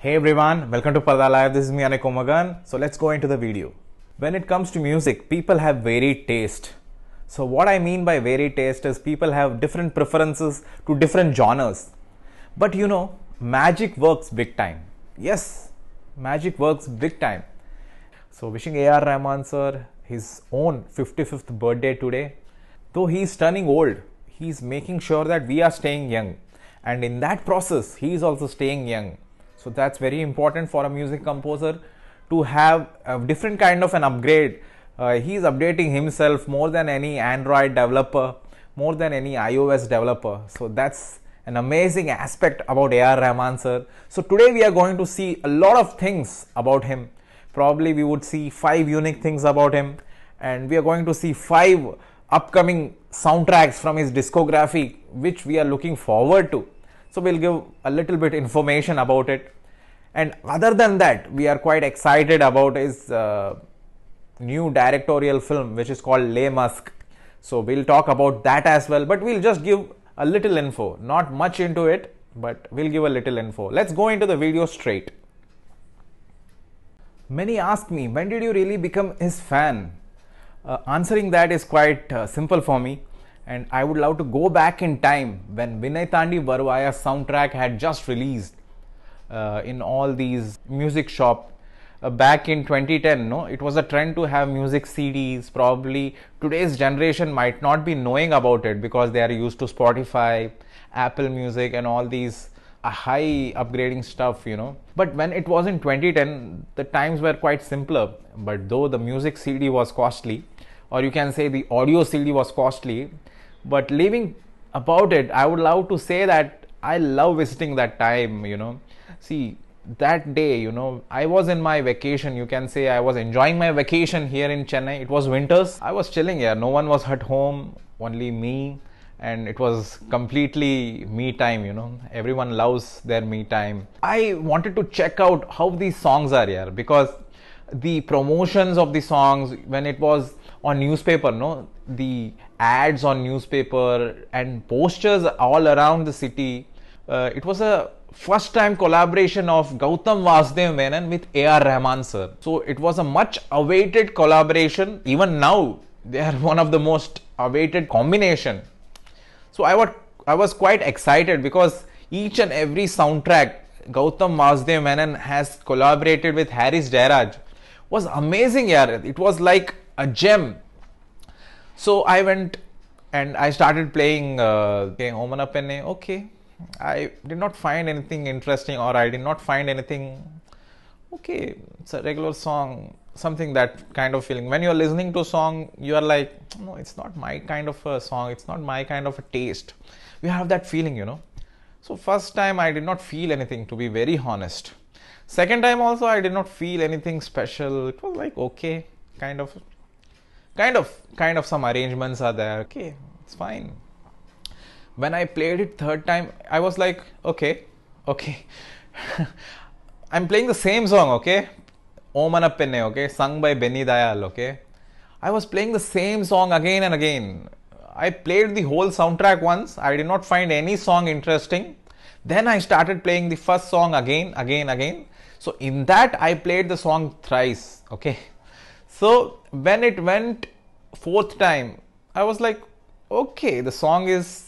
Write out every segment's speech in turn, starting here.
Hey everyone, welcome to Parda Live. This is me Anik Omagan. So let's go into the video. When it comes to music, people have varied taste. So what I mean by varied taste is people have different preferences to different genres. But magic works big time. Yes, magic works big time. So wishing A.R. Rahman sir his own 55th birthday today. Though he is turning old, he is making sure that we are staying young. And in that process, he is also staying young. So that's very important for a music composer to have a different kind of an upgrade. He is updating himself more than any Android developer, more than any iOS developer. So that's an amazing aspect about A.R. Rahman sir. So today we are going to see a lot of things about him. Probably we would see 5 unique things about him, and we are going to see 5 upcoming soundtracks from his discography which we are looking forward to. So we'll give a little bit information about it. And other than that, we are quite excited about his new directorial film which is called Les Masques. So we'll talk about that as well, but we'll just give a little info, not much into it, but we'll give a little info. Let's go into the video straight. Many ask me, when did you really become his fan? Answering that is quite simple for me, and I would love to go back in time when Vinay Tandi Barwaya's soundtrack had just released in all these music shop back in 2010. It was a trend to have music CDs. Probably today's generation might not be knowing about it because they are used to Spotify, Apple Music and all these high upgrading stuff, But when it was in 2010, the times were quite simpler. But though the music CD was costly, or you can say the audio CD was costly, but leaving about it, I would love to say that I love visiting that time, See, that day, I was in my vacation. You can say I was enjoying my vacation here in Chennai. It was winters. I was chilling here. No one was at home, only me. And it was completely me time, Everyone loves their me time. I wanted to check out how these songs are here, because the promotions of the songs, when it was on newspaper, the ads on newspaper and posters all around the city, it was a first time collaboration of Gautam Vasudev Menon with A.R. Rahman sir. So it was a much awaited collaboration. Even now, they are one of the most awaited combination. So I was quite excited because each and every soundtrack Gautam Vasudev Menon has collaborated with Haris Jayaraj was amazing. It was like a gem. So I went and I started playing O Mana Penne. Okay, I did not find anything interesting, or I did not find anything. Okay, it's a regular song, something that kind of feeling. When you're listening to a song, you are like, no, it's not my kind of a song, it's not my kind of a taste. You have that feeling, So first time I did not feel anything, to be very honest. Second time also I did not feel anything special. It was like, okay, kind of some arrangements are there. Okay, it's fine. When I played it third time, I was like, okay. I'm playing the same song, okay? O Mana Penne, okay? Sung by Benny Dayal, okay? I was playing the same song again and again. I played the whole soundtrack once. I did not find any song interesting. Then I started playing the first song again. So in that, I played the song thrice, okay? So when it went fourth time, I was like, okay, the song is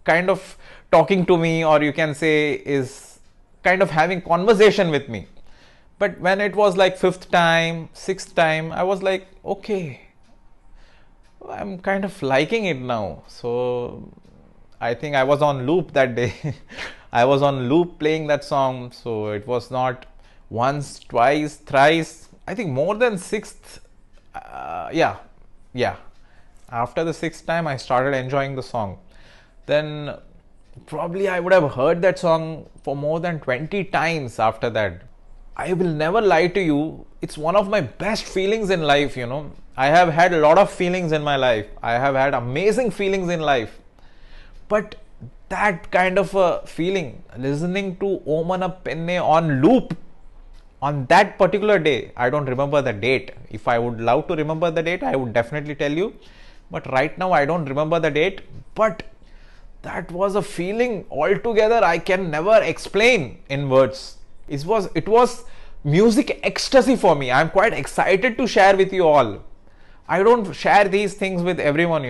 kind of talking to me, or you can say is kind of having conversation with me. But when it was like fifth time, sixth time, I was like, okay, I'm kind of liking it now. So I think I was on loop that day. I was on loop playing that song. So it was not once, twice, thrice, I think more than sixth. Yeah. After the sixth time, I started enjoying the song. Then probably I would have heard that song for more than 20 times after that. I will never lie to you. It's one of my best feelings in life, I have had a lot of feelings in my life. I have had amazing feelings in life. But that kind of a feeling, listening to O Mana Penne on loop on that particular day, I don't remember the date. If I would love to remember the date, I would definitely tell you. But right now, I don't remember the date. But that was a feeling altogether I can never explain in words. It was music ecstasy for me. I'm quite excited to share with you all. I don't share these things with everyone,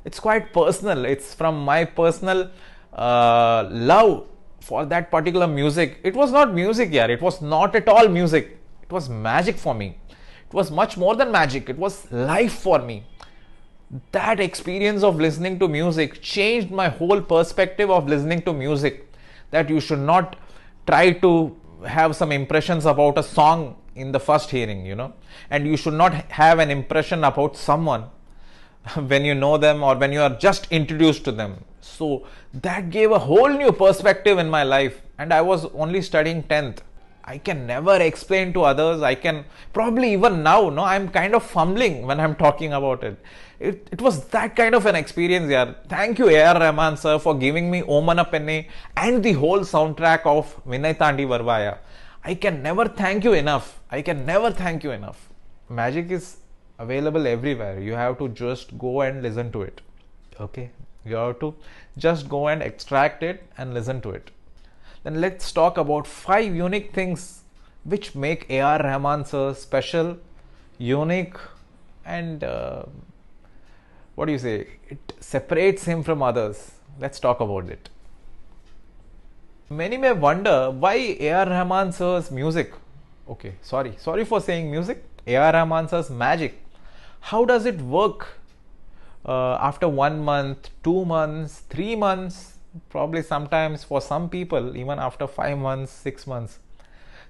It's quite personal. It's from my personal love for that particular music. It was not music, yeah. It was not at all music. It was magic for me. It was much more than magic. It was life for me. That experience of listening to music changed my whole perspective of listening to music. That you should not try to have some impressions about a song in the first hearing, and you should not have an impression about someone when you know them or when you are just introduced to them. So that gave a whole new perspective in my life, and I was only studying 10th. I can never explain to others. I can probably even now, no, I'm kind of fumbling when I'm talking about it. It was that kind of an experience, yeah. Thank you, A.R. Rahman sir, for giving me O Mana Penne and the whole soundtrack of Vinay Tandi Varvaya. I can never thank you enough. I can never thank you enough. Magic is available everywhere. You have to just go and listen to it. Okay? You have to just go and extract it and listen to it. Then let's talk about 5 unique things which make A.R. Rahman sir special, unique, and what do you say? It separates him from others. Let's talk about it. Many may wonder why A.R. Rahman sir's music. Okay, sorry for saying music. A.R. Rahman sir's magic. How does it work after 1 month, 2 months, 3 months? Probably sometimes for some people even after 5 months, 6 months.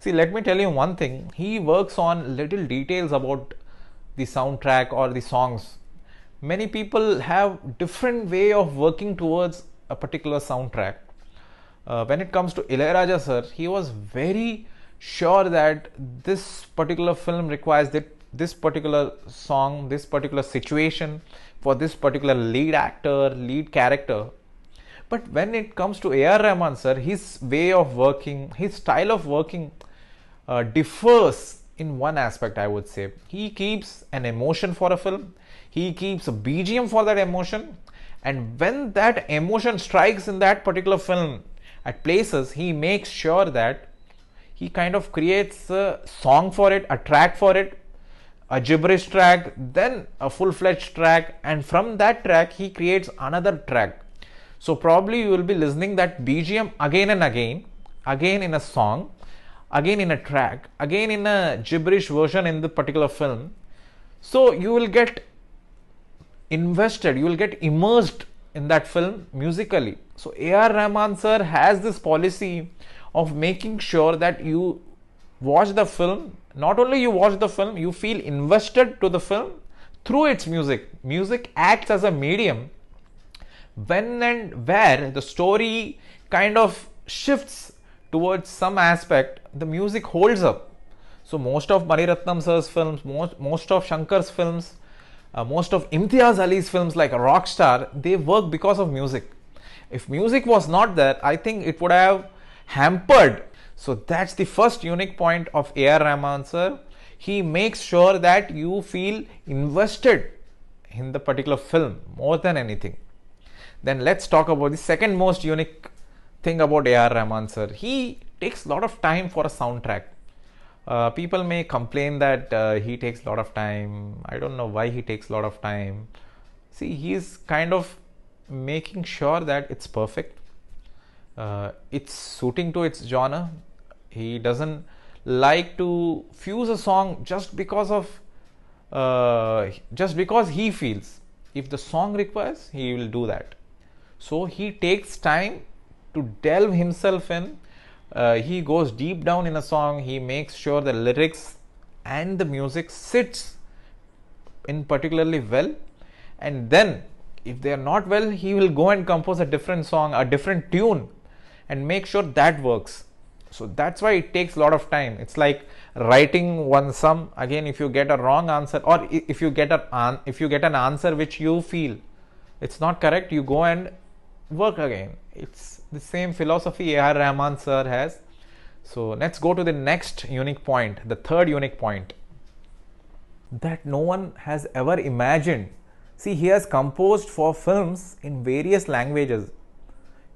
See, let me tell you one thing. He works on little details about the soundtrack or the songs. Many people have different way of working towards a particular soundtrack. When it comes to Ilaiyaraaja sir, he was very sure that this particular film requires this particular song, this particular situation for this particular lead actor, lead character. But when it comes to A.R. Rahman sir, his way of working, his style of working differs in one aspect, I would say. He keeps an emotion for a film. He keeps a BGM for that emotion. And when that emotion strikes in that particular film at places, he makes sure that he kind of creates a song for it, a track for it, a gibberish track, then a full-fledged track, and from that track he creates another track. So probably you will be listening that BGM again and again in a song, again in a track, again in a gibberish version in the particular film. So you will get invested, you will get immersed in that film musically. So A.R. Rahman sir has this policy of making sure that you watch the film. Not only you watch the film, you feel invested to the film through its music. Music acts as a medium when and where the story kind of shifts towards some aspect, the music holds up. So most of Mani Ratnam sir's films, most of Shankar's films, most of Imtiaz Ali's films like Rockstar, they work because of music. If music was not there, I think it would have hampered. So that's the first unique point of A.R. Rahman sir. He makes sure that you feel invested in the particular film more than anything. Then let's talk about the second most unique thing about A.R. Rahman sir. He takes a lot of time for a soundtrack. People may complain that he takes a lot of time. I don't know why he takes a lot of time. See, he is kind of making sure that it's perfect. It's suiting to its genre. He doesn't like to fuse a song just because he feels. If the song requires, he will do that. So he takes time to delve himself in. He goes deep down in a song. He makes sure the lyrics and the music sits in particularly well, and then if they are not well, he will go and compose a different song, a different tune, and make sure that works. So that's why it takes a lot of time. It's like writing one sum. Again, if you get a wrong answer, or if you get an answer which you feel it's not correct, you go and work again. It's the same philosophy A.R. Rahman sir has. So let's go to the next unique point, the third unique point that no one has ever imagined. See, he has composed for films in various languages.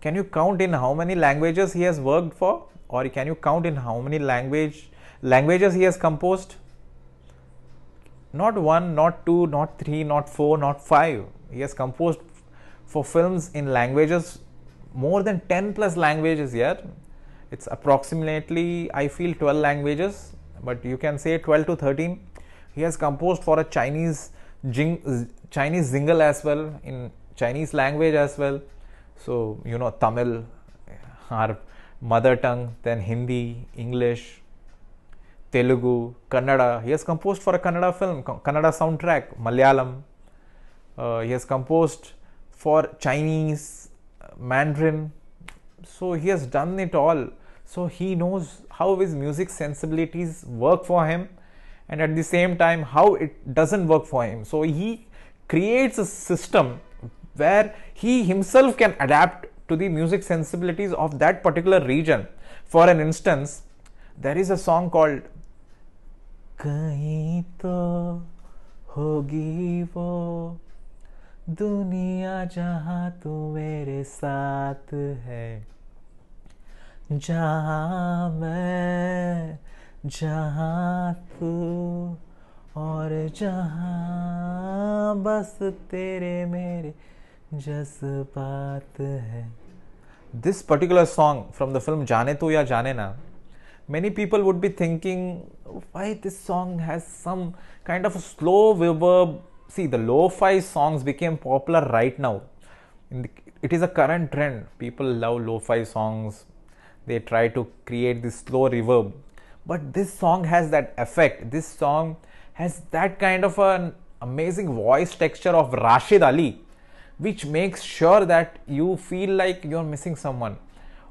Can you count in how many languages he has worked for or can you count in how many languages he has composed? Not one, not two, not three, not four, not five. He has composed for films in languages, more than 10 plus languages here. It's approximately, I feel, 12 languages, but you can say 12 to 13. He has composed for a Chinese jingle as well, in Chinese language as well. So, you know, Tamil, our mother tongue, then Hindi, English, Telugu, Kannada. He has composed for a Kannada film, Kannada soundtrack, Malayalam. He has composed for Chinese, Mandarin. So he has done it all. So he knows how his music sensibilities work for him, and at the same time how it doesn't work for him. So he creates a system where he himself can adapt to the music sensibilities of that particular region. For an instance, there is a song called कहीं तो होगी वो दुनिया जहाँ तू मेरे साथ है, जहाँ मैं जहाँ तू और जहाँ बस तेरे मेरे जज्बात है. This particular song from the film जाने तू या जाने ना, many people would be thinking why this song has some kind of a slow reverb. See, the lo-fi songs became popular right now. It is a current trend. People love lo-fi songs. They try to create this slow reverb. But this song has that effect. This song has that kind of an amazing voice texture of Rashid Ali, which makes sure that you feel like you're missing someone,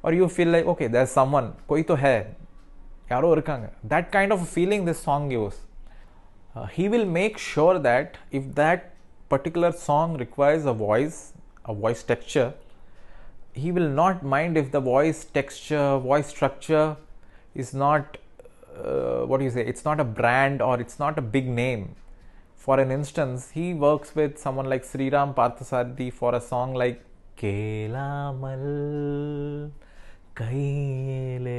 or you feel like, okay, there's someone, koi to hai, yaro irukanga. That kind of feeling this song gives. He will make sure that if that particular song requires a voice texture, he will not mind if the voice texture, voice structure is not, it's not a brand or it's not a big name. For an instance, he works with someone like Sriram Parthasarathy for a song like Kelamal Kaile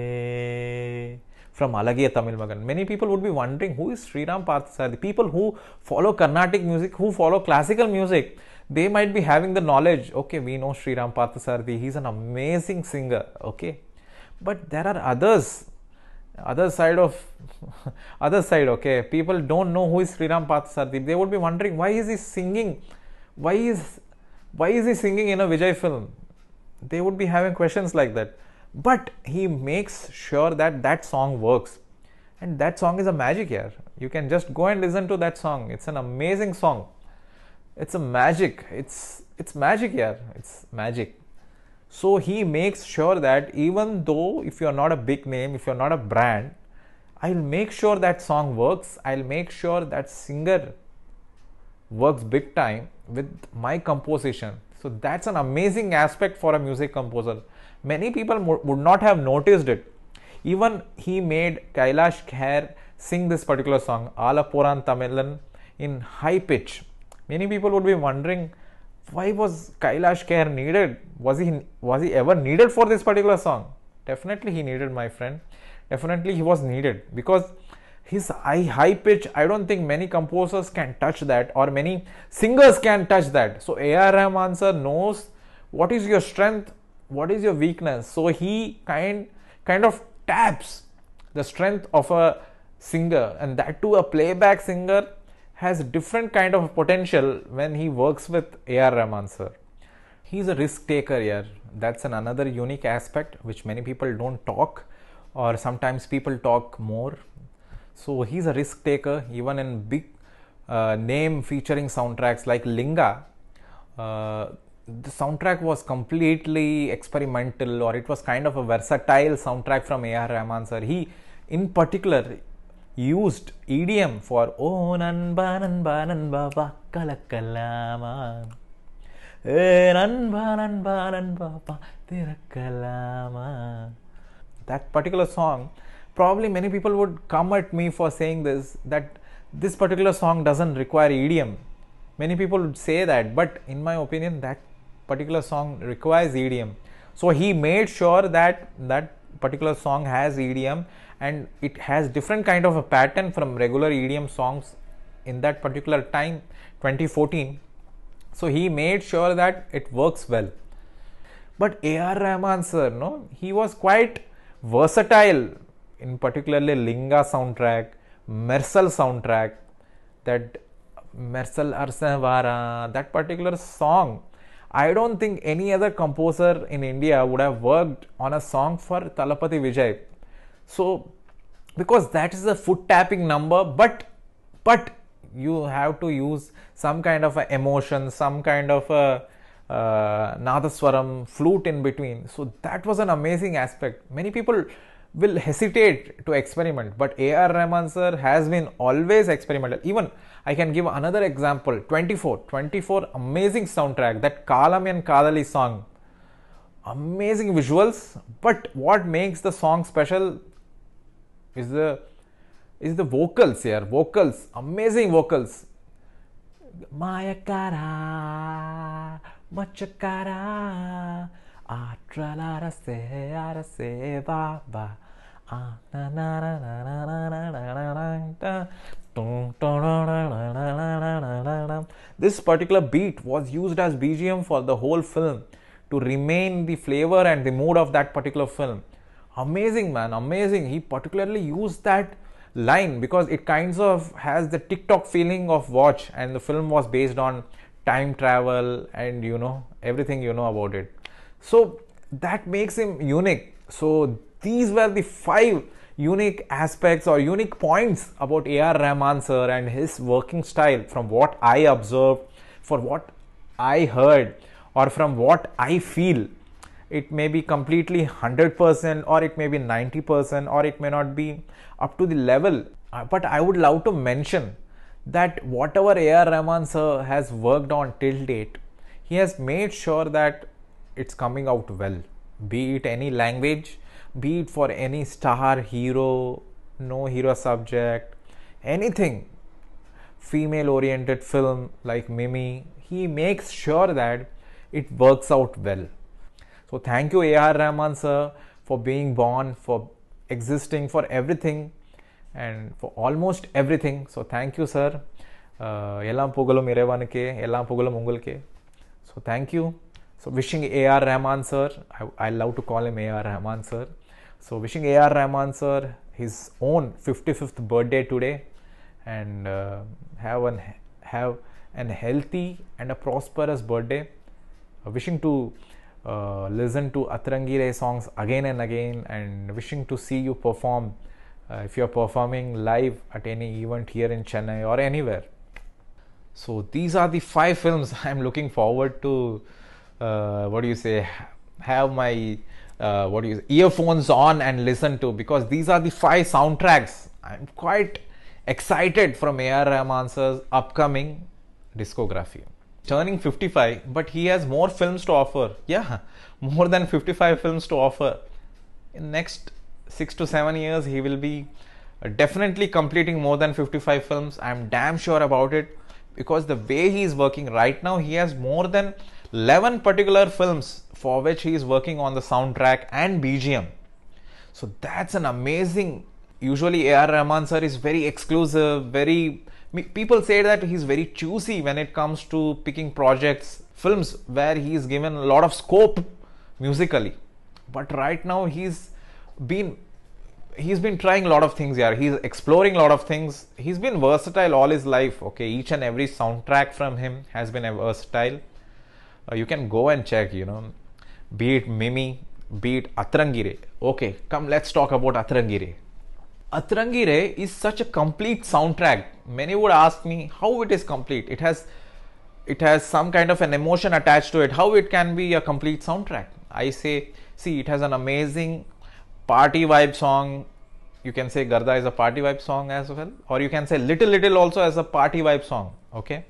from Alagiya Tamil Magan. Many people would be wondering who is Sriram Parthasarathy. People who follow Carnatic music, who follow classical music, they might be having the knowledge. Okay, we know Sriram Parthasarathy. He's an amazing singer. Okay, but there are other side. Okay, people don't know who is Sriram Parthasarathy. They would be wondering why is he singing? Why is he singing in a Vijay film? They would be having questions like that. But he makes sure that that song works, and that song is a magic here. You can just go and listen to that song. It's an amazing song. It's a magic. It's magic here. It's magic. So he makes sure that even though if you're not a big name, if you're not a brand, I'll make sure that song works. I'll make sure that singer works big time with my composition. So that's an amazing aspect for a music composer. Many people would not have noticed it. Even he made Kailash Kher sing this particular song, Alapuran Tamilan, in high pitch. Many people would be wondering, why was Kailash Kher needed? Was he ever needed for this particular song? Definitely he needed, my friend. Definitely he was needed, because his high pitch, I don't think many composers can touch that, or many singers can touch that. So A.R. Rahman sir knows what is your strength, what is your weakness. So he kind of taps the strength of a singer, and that too a playback singer has different kind of potential when he works with A.R. Rahman sir. He's a risk taker here. That's another unique aspect which many people don't talk, or sometimes people talk more. So he's a risk taker. Even in big name featuring soundtracks like Linga, the soundtrack was completely experimental, or it was kind of a versatile soundtrack from A.R. Rahman sir. He in particular used EDM for Oh Nanba Nanba Nanba Vakala Kalama Nanba Nanba Nanba Tira Kalama. That particular song, probably many people would come at me for saying this, that this particular song doesn't require EDM. Many people would say that, but in my opinion that particular song requires EDM. So he made sure that particular song has EDM, and it has different kind of a pattern from regular EDM songs in that particular time, 2014. So he made sure that it works well. But A.R. Rahman sir, no, he was quite versatile in particularly Linga soundtrack, Mersal soundtrack, that Mersal Arsavara, that particular song. I don't think any other composer in India would have worked on a song for Thalapathy Vijay. So, because that is a foot tapping number, but you have to use some kind of a emotion, some kind of a nadaswaram, flute in between. So that was an amazing aspect. Many people will hesitate to experiment, but A.R. Rahman sir has been always experimental. Even I can give another example, 24 amazing soundtrack, that Kalam and Kadali song, amazing visuals, but what makes the song special is the vocals here. Vocals, amazing vocals. Mayakara, Machakara, Atralarase, Arase, Baba. This particular beat was used as BGM for the whole film to remain the flavor and the mood of that particular film. Amazing, man, amazing. He particularly used that line because it kinds of has the TikTok feeling of watch, and the film was based on time travel and everything about it. So that makes him unique. So these were the 5 unique aspects or unique points about A.R. Rahman sir and his working style, from what I observed, for what I heard, or from what I feel. It may be completely 100%, or it may be 90%, or it may not be up to the level. But I would love to mention that whatever A.R. Rahman sir has worked on till date, he has made sure that it's coming out well. Be it any language, be it for any star, hero, no hero subject, anything, female oriented film like Mimi, he makes sure that it works out well. So thank you A.R. Rahman sir for being born, for existing, for everything, and for almost everything. So thank you sir. Ellam pugalum irevanike, ellam pugalum ungalke. So thank you. So wishing A.R. Rahman sir, I love to call him A.R. Rahman sir. So wishing A.R. Rahman sir his own 55th birthday today, and have an healthy and a prosperous birthday. Wishing to listen to Atrangi Re songs again and again, and wishing to see you perform if you are performing live at any event here in Chennai or anywhere. So these are the 5 films I am looking forward to have my earphones on and listen to, because these are the 5 soundtracks I'm quite excited from A.R. Rahman sir's upcoming discography. Turning 55, but he has more films to offer. Yeah, more than 55 films to offer. In next 6 to 7 years, he will be definitely completing more than 55 films. I'm damn sure about it, because the way he is working right now, he has more than 11 particular films for which he is working on the soundtrack and BGM. So that's an amazing. Usually A.R. Rahman sir is very exclusive, people say that he's very choosy when it comes to picking projects, films where he's given a lot of scope musically. But right now he's been trying a lot of things here. He's exploring a lot of things. He's been versatile all his life. Okay, each and every soundtrack from him has been a versatile. You can go and check, be it Mimi, be it Atrangi Re. Okay, come, let's talk about Atrangi Re. Atrangi Re is such a complete soundtrack. Many would ask me how it is complete. It has some kind of an emotion attached to it. How it can be a complete soundtrack? I say, see, it has an amazing party vibe song. You can say Garda is a party vibe song as well, or you can say Little Little also as a party vibe song. Okay,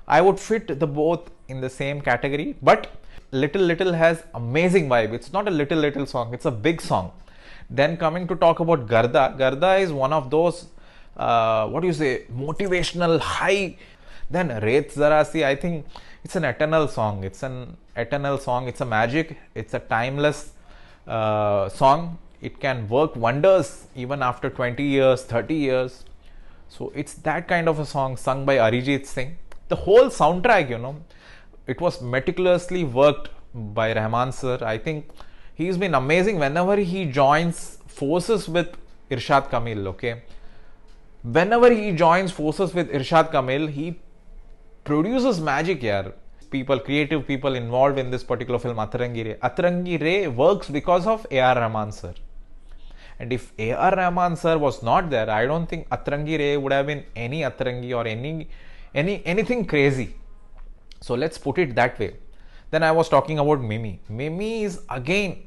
I would fit the both in the same category, but Little Little has amazing vibe. It's not a little song, it's a big song. Then coming to talk about Garda is one of those motivational high. Then Ret Zarasi, I think it's an eternal song. It's a magic, it's a timeless song. it can work wonders even after 20 years, 30 years. So it's that kind of a song sung by Arijit Singh. The whole soundtrack, it was meticulously worked by Rahman sir. I think he's been amazing whenever he joins forces with Irshad Kamil, okay? Whenever he joins forces with Irshad Kamil, he produces magic here. Creative people involved in this particular film, Atrangi Re. Atrangi Re works because of A.R. Rahman sir. And if A.R. Rahman sir was not there, I don't think Atrangi Re would have been any Atrangi or anything crazy. So let's put it that way. Then I was talking about Mimi. Mimi is again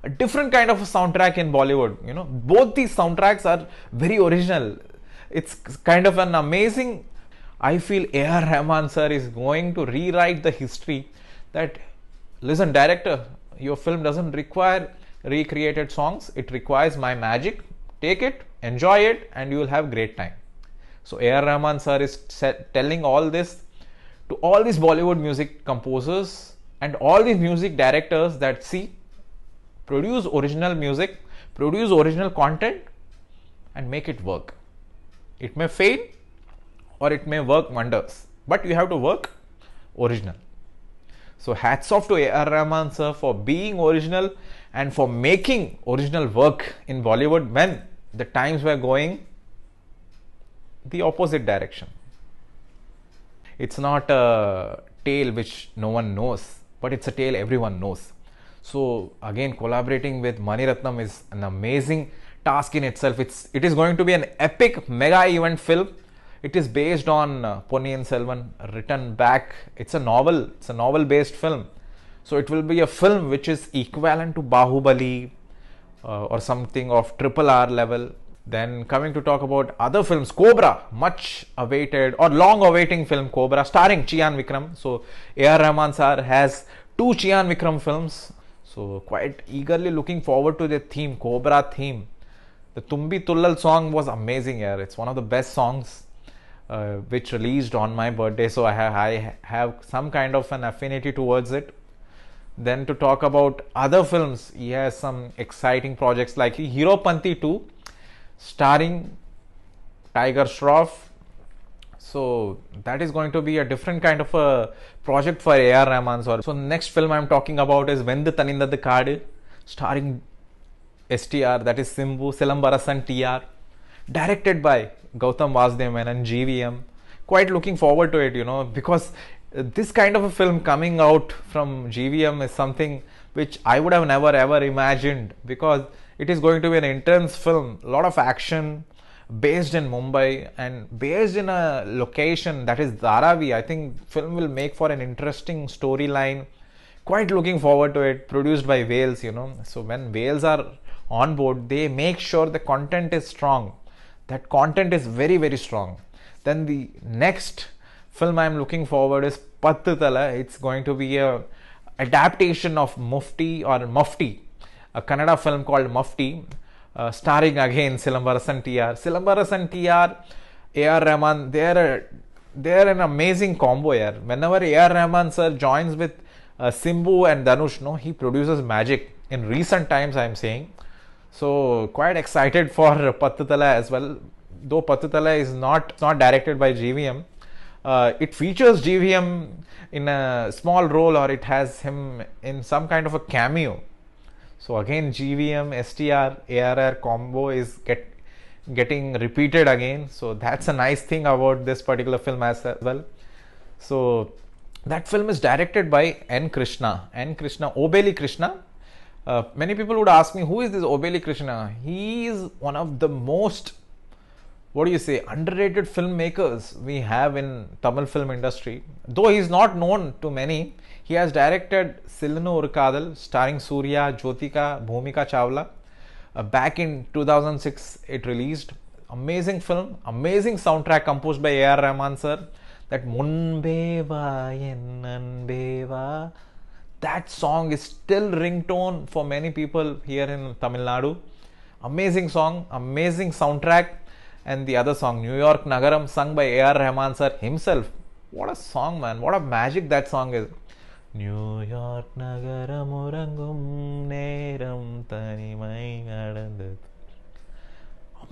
a different kind of a soundtrack in Bollywood. Both these soundtracks are very original. It's kind of an amazing. I feel A.R. Rahman sir is going to rewrite the history that, listen, director, your film doesn't require recreated songs. It requires my magic. Take it, enjoy it, and you will have great time. So A.R. Rahman sir is telling all this to all these Bollywood music composers and all these music directors that, see, produce original music, produce original content, and make it work. It may fail or it may work wonders, but you have to work original. So hats off to A.R. Rahman sir for being original and for making original work in Bollywood when the times were going the opposite direction. It's not a tale which no one knows, but it's a tale everyone knows. So again, collaborating with Mani Ratnam is an amazing task in itself. It is going to be an epic mega event film. It is based on Ponniyin Selvan, written back. It's a novel based film. So it will be a film which is equivalent to Bahubali or something of RRR level. Then coming to talk about other films, Cobra, much awaited or long awaiting film, Cobra, starring Chiyan Vikram. So A.R. Rahman sir has 2 Chiyan Vikram films. So quite eagerly looking forward to the theme, Cobra theme. The Tumbi Tullal song was amazing here. It's one of the best songs which released on my birthday. So I have some kind of an affinity towards it. Then to talk about other films, he has some exciting projects like Heropanti 2, starring Tiger Shroff. So that is going to be a different kind of a project for A.R. Rahman sir. So next film I'm talking about is Vendu Tanindadu Kaadu, starring STR, that is Simbu, Silambarasan TR, directed by Gautam Vasudev Menon, GVM. Quite looking forward to it, because this kind of a film coming out from GVM is something which I would have never ever imagined, because it is going to be an intense film, a lot of action, based in Mumbai and based in a location that is Dharavi. I think film will make for an interesting storyline. Quite looking forward to it. Produced by Wales, So when Wales are on board, they make sure the content is strong. That content is very, very strong. Then the next film I'm looking forward is Pattu Tala. It's going to be a adaptation of Mufti, a Kannada film called Mufti, starring again Silambarasan TR. Silambarasan TR, A.R. Rahman, they're an amazing combo here. Whenever A.R. Rahman sir joins with Simbu and Dhanush, he produces magic. In recent times, I'm saying. So quite excited for Pattu Tala as well. Though Pattu Tala is not directed by GVM, it features GVM in a small role, or it has him in some kind of a cameo. So again, GVM, STR, ARR combo is getting repeated again. So that's a nice thing about this particular film as well. So that film is directed by N. Krishna, Obeli Krishna. Many people would ask me, who is this Obeli Krishna? He is one of the most, underrated filmmakers we have in Tamil film industry. Though he is not known to many, he has directed Silnu Urkadal, starring Surya, Jyotika, Bhumika Chawla. Back in 2006, it released. Amazing film, amazing soundtrack composed by A.R. Rahman sir. That Munbeva Yennanbeva, that song is still ringtone for many people here in Tamil Nadu. Amazing song, amazing soundtrack. And the other song, New York Nagaram, sung by A.R. Rahman sir himself. What a song, man. What a magic that song is. New York நகரம் உறங்கும் நேரம் தனிமை நடந்தது.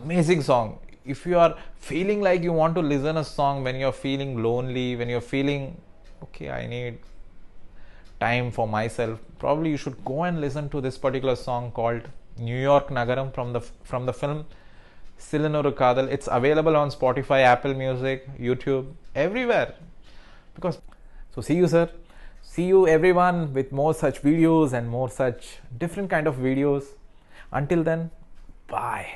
Amazing song. If you are feeling like you want to listen a song when you're feeling lonely, when you're feeling okay, I need time for myself, probably you should go and listen to this particular song called New York Nagaram from the film Silinoru Kadal. It's available on Spotify, Apple Music, YouTube, everywhere. Because so see you, sir. See you everyone with more such videos and more such different kind of videos. Until then, bye.